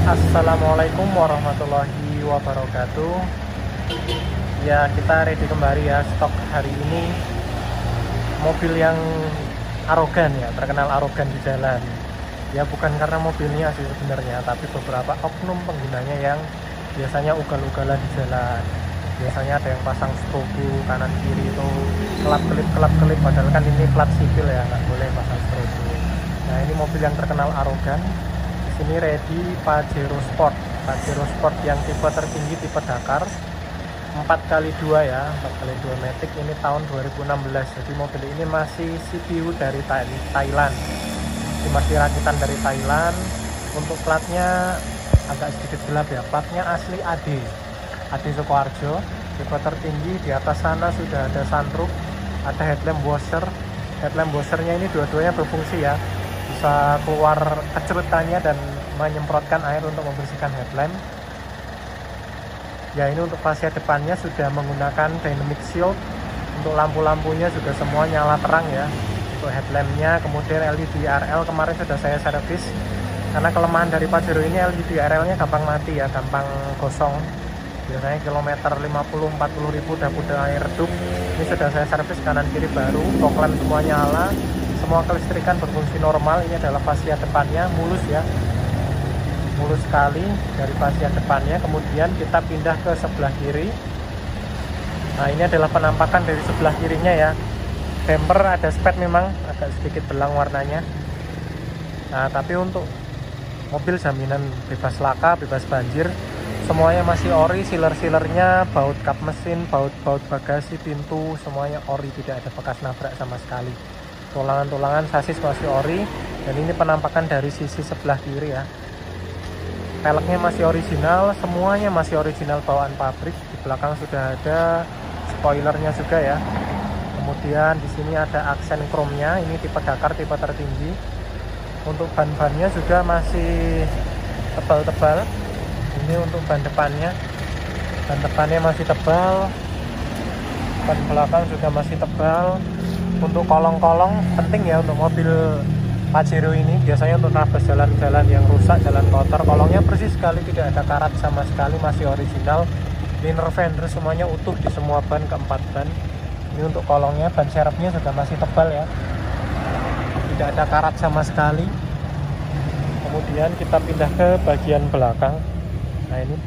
Assalamualaikum warahmatullahi wabarakatuh. Ya, kita ready kembali ya. Stok hari ini mobil yang arogan ya, terkenal arogan di jalan. Ya, bukan karena mobilnya sih sebenarnya, tapi beberapa oknum penggunanya yang biasanya ugal-ugalan di jalan. Biasanya ada yang pasang strobo kanan kiri itu kelap-kelip padahal kan ini plat sipil ya, nggak boleh pasang strobo. Nah, ini mobil yang terkenal arogan. Ini ready Pajero Sport yang tipe tertinggi, tipe Dakar 4x2 ya, 4x2 Matic. Ini tahun 2016, jadi mobil ini masih CPU dari Thailand, ini masih rakitan dari Thailand. Untuk platnya agak sedikit gelap ya, platnya asli AD Sukoharjo, tipe tertinggi. Di atas sana sudah ada sunroof, ada headlamp washernya ini dua-duanya berfungsi ya, bisa keluar kecerutannya dan menyemprotkan air untuk membersihkan headlamp. Ya, ini untuk fascia depannya sudah menggunakan dynamic shield. Untuk lampu-lampunya juga semua nyala terang ya. Untuk headlampnya, kemudian LED RL kemarin sudah saya servis, karena kelemahan dari Pajero ini LED RL nya gampang mati ya, gampang gosong. Biasanya kilometer 50-40 ribu udah air redup. Ini sudah saya servis kanan kiri baru, fog lamp semua nyala, semua kelistrikan berfungsi normal. Ini adalah fascia depannya, mulus ya, mulus sekali dari fascia depannya. Kemudian kita pindah ke sebelah kiri. Nah, ini adalah penampakan dari sebelah kirinya ya. Bumper ada spet, memang agak sedikit belang warnanya. Nah, tapi untuk mobil jaminan bebas laka, bebas banjir, semuanya masih ori. Sealer-sealernya, baut kap mesin, baut bagasi, pintu, semuanya ori, tidak ada bekas nabrak sama sekali. Tulangan-tulangan sasis masih ori. Dan ini penampakan dari sisi sebelah kiri ya. Peleknya masih original, semuanya masih original bawaan pabrik. Di belakang sudah ada spoilernya juga ya. Kemudian di sini ada aksen chrome-nya, ini tipe Dakar, tipe tertinggi. Untuk ban-bannya juga masih tebal-tebal. Ini untuk ban depannya masih tebal, ban belakang juga masih tebal. Untuk kolong-kolong penting ya untuk mobil Pajero ini. Biasanya untuk nabas jalan-jalan yang rusak, jalan kotor, kolongnya bersih sekali, tidak ada karat sama sekali, masih original. Liner fender semuanya utuh di semua ban, keempat ban. Ini untuk kolongnya, ban serepnya juga masih tebal ya, tidak ada karat sama sekali. Kemudian kita pindah ke bagian belakang. Nah, ini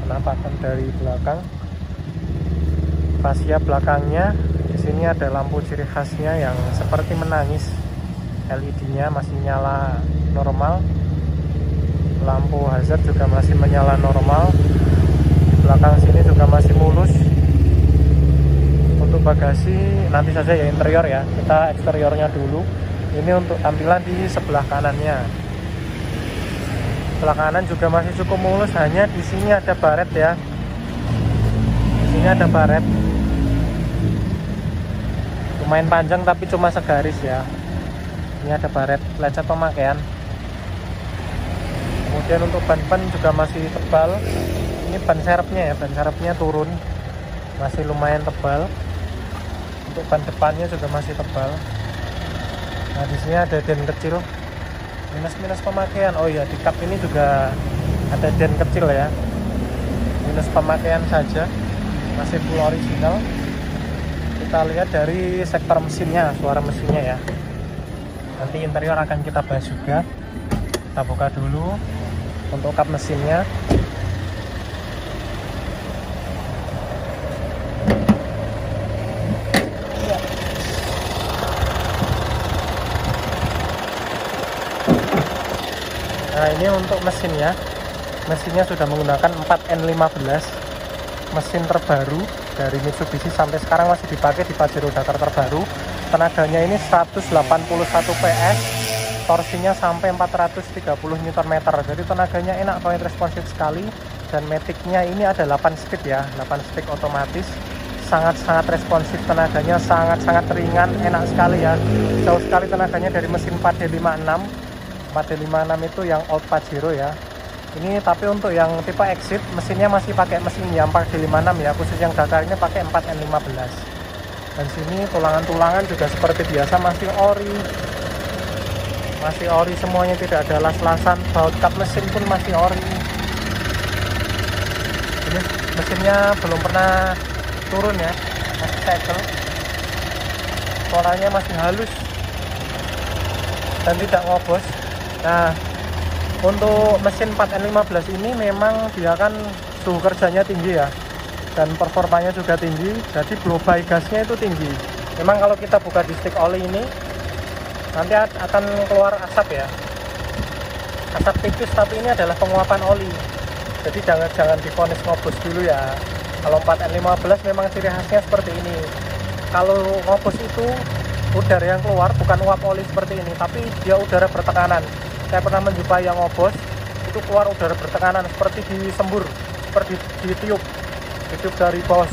penampakan dari belakang, fascia belakangnya. Di sini ada lampu ciri khasnya yang seperti menangis. LED-nya masih nyala normal, lampu hazard juga masih menyala normal. Di belakang sini juga masih mulus. Untuk bagasi nanti saja ya, interior ya, kita eksteriornya dulu. Ini untuk tampilan di sebelah kanannya. Sebelah kanan juga masih cukup mulus, hanya di sini ada baret ya. Di sini ada baret, lumayan panjang tapi cuma segaris ya. Ini ada baret lecet pemakaian. Kemudian untuk ban juga masih tebal. Ini ban serepnya ya, ban serepnya turun, masih lumayan tebal. Untuk ban depannya juga masih tebal. Nah, di sini ada den kecil, minus pemakaian. Oh iya, di kap ini juga ada den kecil ya, minus pemakaian saja, masih full original. Kita lihat dari sektor mesinnya, suara mesinnya ya. Nanti interior akan kita bahas juga. Kita buka dulu untuk kap mesinnya. Nah, ini untuk mesinnya. Mesinnya sudah menggunakan 4N15, mesin terbaru dari Mitsubishi, sampai sekarang masih dipakai di Pajero Dakar terbaru. Tenaganya ini 181 PS, torsinya sampai 430 Nm. Jadi tenaganya enak banget, responsif sekali. Dan Matic-nya ini ada 8 speed ya, 8 speed otomatis. Sangat-sangat responsif, tenaganya sangat-sangat ringan, enak sekali ya. Jauh sekali tenaganya dari mesin 4D56. 4D56 itu yang old Pajero ya. Ini tapi untuk yang tipe Exit, mesinnya masih pakai mesin yang 4D56 ya, khusus yang Dakarnya pakai 4N15. Dan sini tulangan-tulangan juga seperti biasa masih ori semuanya, tidak ada las-lasan. Baut kap mesin pun masih ori. Ini mesinnya belum pernah turun ya, masih segel, suaranya masih halus dan tidak ngobos. Nah, untuk mesin 4N15 ini memang dia kan suhu kerjanya tinggi ya, dan performanya juga tinggi, jadi blow by gasnya itu tinggi. Memang kalau kita buka di stick oli ini nanti akan keluar asap ya, asap tipis, tapi ini adalah penguapan oli, jadi jangan divonis ngobos dulu ya. Kalau 4N15 memang ciri khasnya seperti ini. Kalau ngobos itu udara yang keluar bukan uap oli seperti ini, tapi dia udara bertekanan. Saya pernah menjumpai yang ngobos itu keluar udara bertekanan seperti disembur, seperti ditiup dari bawah,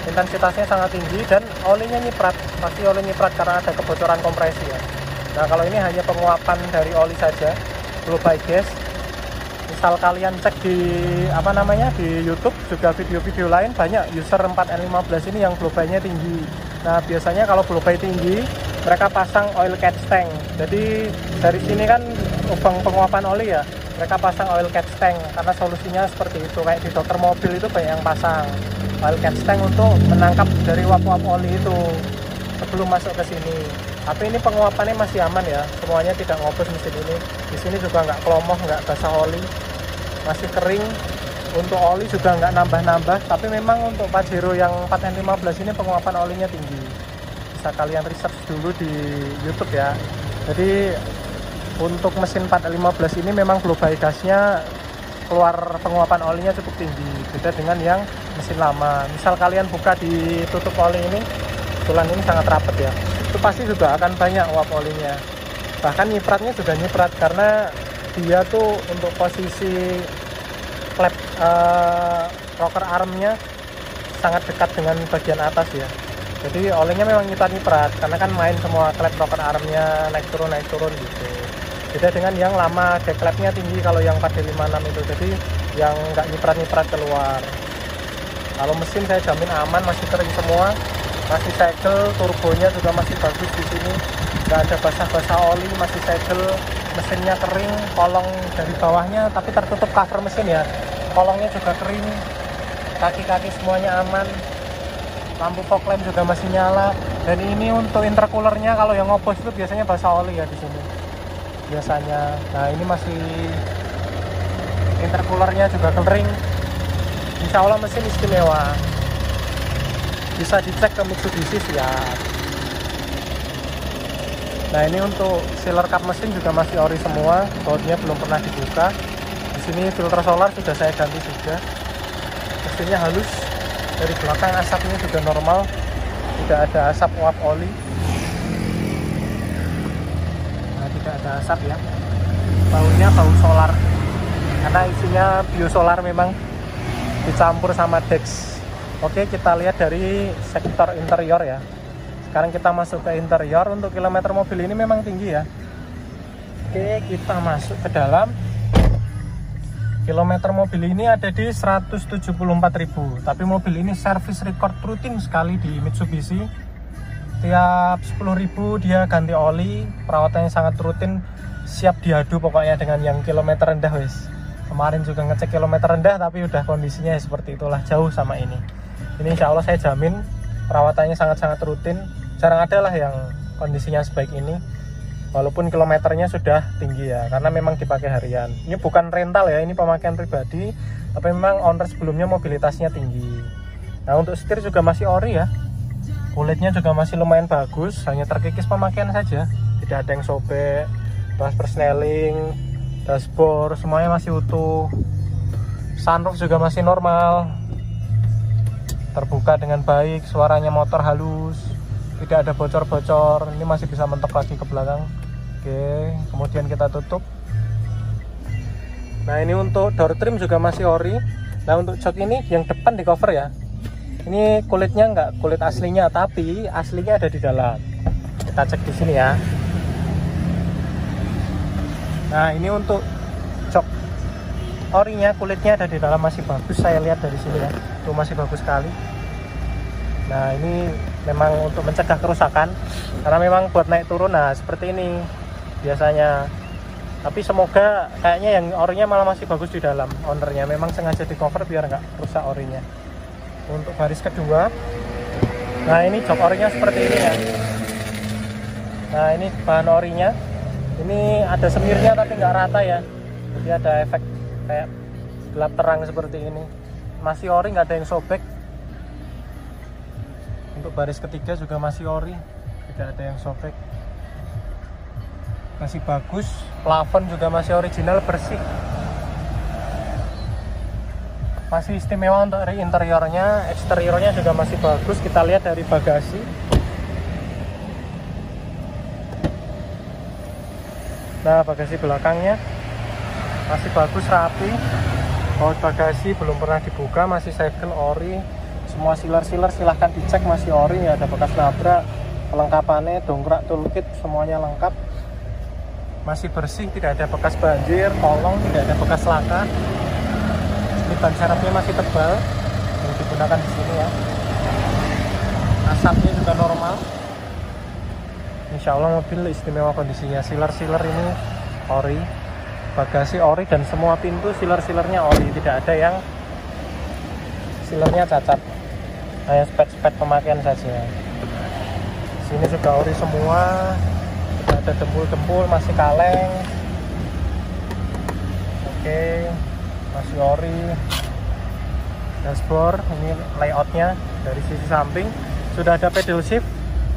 intensitasnya sangat tinggi dan olinya nyiprat, pasti oli nyiprat karena ada kebocoran kompresi ya. Nah, kalau ini hanya penguapan dari oli saja, blow by gas. Misal kalian cek di di YouTube, juga video-video lain banyak user 4N15 ini yang blow by-nya tinggi. Nah, biasanya kalau blow by tinggi mereka pasang oil catch tank. Jadi dari sini kan lubang penguapan oli ya, mereka pasang oil catch tank karena solusinya seperti itu. Kayak di dokter mobil itu banyak yang pasang oil catch tank untuk menangkap dari uap-uap oli itu sebelum masuk ke sini. Tapi ini penguapannya masih aman ya, semuanya tidak ngobos mesin ini. Di sini juga nggak kelomoh, nggak basah oli, masih kering. Untuk oli juga nggak nambah-nambah, tapi memang untuk Pajero yang 4N15 ini penguapan olinya tinggi. Bisa kalian research dulu di YouTube ya. Jadi untuk mesin 4N15 ini memang blow by gasnya keluar penguapan olinya cukup tinggi, beda dengan yang mesin lama. Misal kalian buka di tutup oli ini, kebetulan ini sangat rapat ya, itu pasti juga akan banyak uap olinya. Bahkan nyipratnya juga nyiprat karena dia tuh untuk posisi klep rocker armnya sangat dekat dengan bagian atas ya. Jadi olinya memang nyiprat karena kan main semua klep rocker armnya naik turun gitu. Beda dengan yang lama, deklepnya tinggi kalau yang 4D56 itu, jadi yang nggak nyiprat keluar. Kalau mesin saya jamin aman, masih kering semua, masih segel, turbonya juga masih bagus di sini, nggak ada basah-basah oli, masih segel, mesinnya kering, kolong dari bawahnya tapi tertutup cover mesin ya, kolongnya juga kering, kaki-kaki semuanya aman, lampu fog lamp juga masih nyala. Dan ini untuk intercoolernya kalau yang ngobos itu biasanya basah oli ya di sini biasanya. Nah, ini masih intercoolernya juga kering. Insya Allah mesin istimewa, bisa dicek ke Mitsubishi siap. Nah, ini untuk sealer kap mesin juga masih ori semua, bautnya belum pernah dibuka. Di sini filter solar sudah saya ganti juga. Mesinnya halus, dari belakang asapnya juga normal, tidak ada asap uap oli. Tidak ada asap ya, baunya bau solar karena isinya biosolar memang dicampur sama Dex. Oke, kita lihat dari sektor interior ya. Sekarang kita masuk ke interior. Untuk kilometer mobil ini memang tinggi ya. Oke, kita masuk ke dalam. Kilometer mobil ini ada di 174.000, tapi mobil ini service record rutin sekali di Mitsubishi. Tiap 10.000 dia ganti oli, perawatannya sangat rutin, siap diadu pokoknya dengan yang kilometer rendah wes. Kemarin juga ngecek kilometer rendah tapi udah kondisinya seperti itulah, jauh sama ini. Ini insya Allah saya jamin perawatannya sangat-sangat rutin, jarang ada lah yang kondisinya sebaik ini. Walaupun kilometernya sudah tinggi ya, karena memang dipakai harian. Ini bukan rental ya, ini pemakaian pribadi, tapi memang owner sebelumnya mobilitasnya tinggi. Nah, untuk setir juga masih ori ya. Kulitnya juga masih lumayan bagus, hanya terkikis pemakaian saja, tidak ada yang sobek. Bus persneling, dashboard semuanya masih utuh. Sunroof juga masih normal, terbuka dengan baik, suaranya motor halus, tidak ada bocor-bocor. Ini masih bisa mentok lagi ke belakang. Oke, kemudian kita tutup. Nah, ini untuk door trim juga masih ori. Nah, untuk jok ini yang depan di cover ya. Ini kulitnya nggak kulit aslinya, tapi aslinya ada di dalam. Kita cek di sini ya. Nah, ini untuk jok orinya, kulitnya ada di dalam, masih bagus. Saya lihat dari sini ya, itu masih bagus sekali. Nah, ini memang untuk mencegah kerusakan, karena memang buat naik turun. Nah, seperti ini biasanya Tapi semoga kayaknya yang orinya malah masih bagus di dalam. Ownernya memang sengaja di cover biar nggak rusak orinya. Untuk baris kedua, nah ini jok orinya seperti ini ya. Nah ini bahan orinya, ini ada semirnya tapi nggak rata ya, jadi ada efek kayak gelap terang seperti ini. Masih ori, nggak ada yang sobek. Untuk baris ketiga juga masih ori, tidak ada yang sobek, masih bagus. Plafon juga masih original, bersih, masih istimewa untuk interiornya. Eksteriornya juga masih bagus. Kita lihat dari bagasi. Nah, bagasi belakangnya masih bagus, rapi. Baut bagasi belum pernah dibuka, masih segel ori. Semua sealer-sealer silahkan dicek, masih ori, ya ada bekas nabrak. Kelengkapannya dongkrak, toolkit, semuanya lengkap. Masih bersih, tidak ada bekas banjir, kolong tidak ada bekas laka. Ini ban serepnya masih tebal yang digunakan di sini ya. Asapnya juga normal. Insya Allah mobil istimewa kondisinya. Sealer-sealer ini ori, bagasi ori, dan semua pintu sealer-sealernya ori. Tidak ada yang sealernya cacat, hanya spek-spek pemakaian saja. Sini juga ori semua. Tidak ada dempul-dempul, masih kaleng. Oke, masih ori. Dashboard ini layoutnya dari sisi samping sudah ada pedal shift,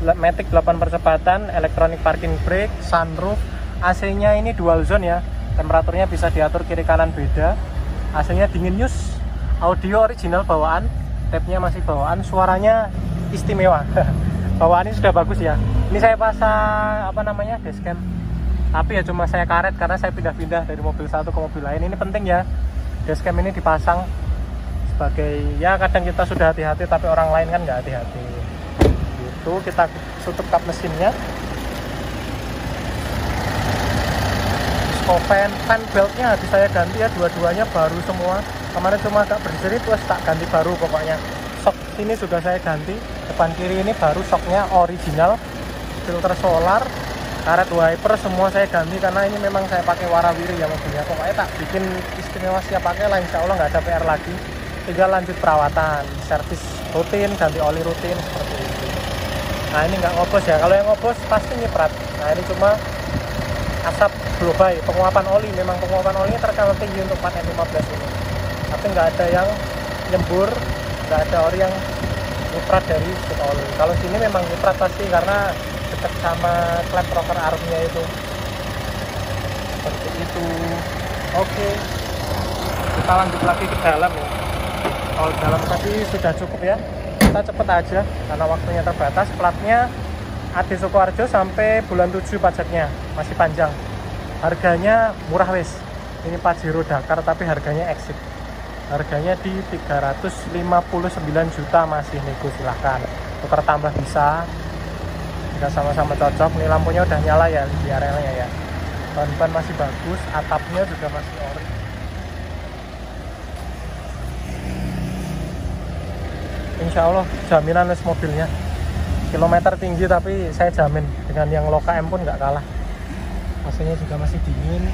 matic 8 percepatan, electronic parking brake, sunroof. AC-nya ini dual zone ya, temperaturnya bisa diatur kiri kanan beda. AC-nya dingin news, audio original bawaan, tape-nya masih bawaan, suaranya istimewa. Bawaannya sudah bagus ya. Ini saya pasang dashcam, tapi ya cuma saya karet karena saya pindah-pindah dari mobil satu ke mobil lain. Ini penting ya, dashcam ini dipasang sebagai, ya kadang kita sudah hati-hati tapi orang lain kan nggak hati-hati gitu. Kita tutup kap mesinnya. Fan beltnya habis saya ganti ya, dua-duanya baru semua. Kemarin cuma agak berjerit, terus tak ganti baru pokoknya. Sok sini sudah saya ganti, depan kiri ini baru, soknya original. Filter solar, karet wiper semua saya ganti karena ini memang saya pakai warawiri ya mobilnya. Pokoknya tak bikin istimewa, siap pakai lah, insya Allah nggak ada PR lagi. Tinggal lanjut perawatan, servis rutin, ganti oli rutin seperti itu. Nah ini nggak ngobos ya, kalau yang ngobos pasti nyiprat. Nah ini cuma asap global, penguapan oli. Memang penguapan olinya terkenal tinggi untuk 4N15 ini, tapi nggak ada yang nyembur, nggak ada ori yang nyiprat dari stick oli. Kalau sini memang nyiprat pasti karena dekat sama klep rocker armnya itu. Seperti itu. Oke, kita lanjut lagi ke dalam ya. Kalau dalam tadi sudah cukup ya, kita cepet aja karena waktunya terbatas. Platnya Adi Sukoharjo sampai bulan 7 pajaknya, masih panjang. Harganya murah wes, ini Pajero Dakar tapi harganya exit. Harganya di 359 juta, masih nego, silahkan tukar tambah bisa. Jika sama-sama cocok. Ini lampunya udah nyala ya di arealnya ya, ban-ban masih bagus, atapnya juga masih ori. Insya Allah jaminan les mobilnya. Kilometer tinggi tapi saya jamin dengan yang Loka M pun nggak kalah. AC-nya juga masih dingin.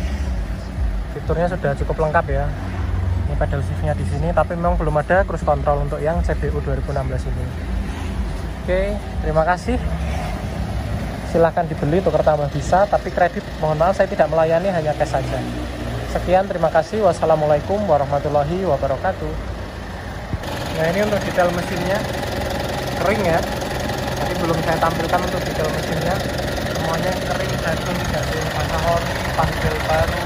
Fiturnya sudah cukup lengkap ya. Ini pedal shiftnya di sini, tapi memang belum ada cruise control untuk yang CBU 2016 ini. Oke, terima kasih. Silahkan dibeli, tukar tambah bisa, tapi kredit mohon maaf saya tidak melayani, hanya cash saja. Sekian, terima kasih. Wassalamualaikum warahmatullahi wabarakatuh. Nah ini untuk detail mesinnya, kering ya. Tadi belum saya tampilkan untuk detail mesinnya. Semuanya kering, jadul, tidak ada yang basah oli, panel baru.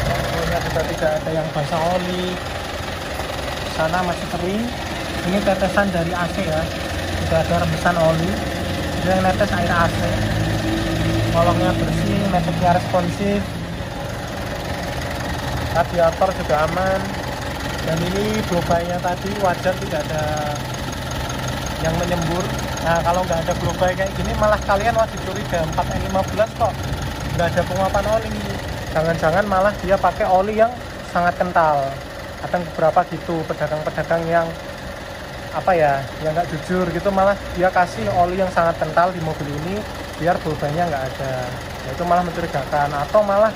Mobilnya juga tidak ada yang basah oli. Sana masih kering. Ini tetesan dari AC ya. Tidak ada rembesan oli. Ini yang netes air AC. Kolongnya bersih, metiknya responsif. Radiator juga aman. Dan ini blowby-nya tadi wajar, tidak ada yang menyembur. Nah kalau nggak ada blowby kayak gini malah kalian wajib curiga, 4N15 kok nggak ada penguapan oli. Jangan-jangan malah dia pakai oli yang sangat kental. Ada beberapa gitu pedagang-pedagang yang yang nggak jujur gitu, malah dia kasih oli yang sangat kental di mobil ini biar blowby-nya nggak ada. Nah, itu malah mencurigakan. Atau malah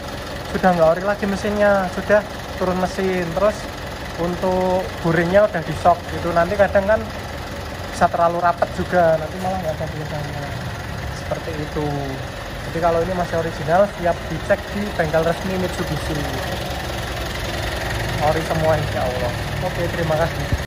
sudah nggak ori lagi mesinnya, sudah turun mesin. Terus untuk buringnya udah di shock gitu, nanti kadang kan bisa terlalu rapat juga, nanti malah nggak ada tulisannya seperti itu. Jadi kalau ini masih original, siap dicek di bengkel resmi Mitsubishi, ori semua insya Allah. Oke, terima kasih.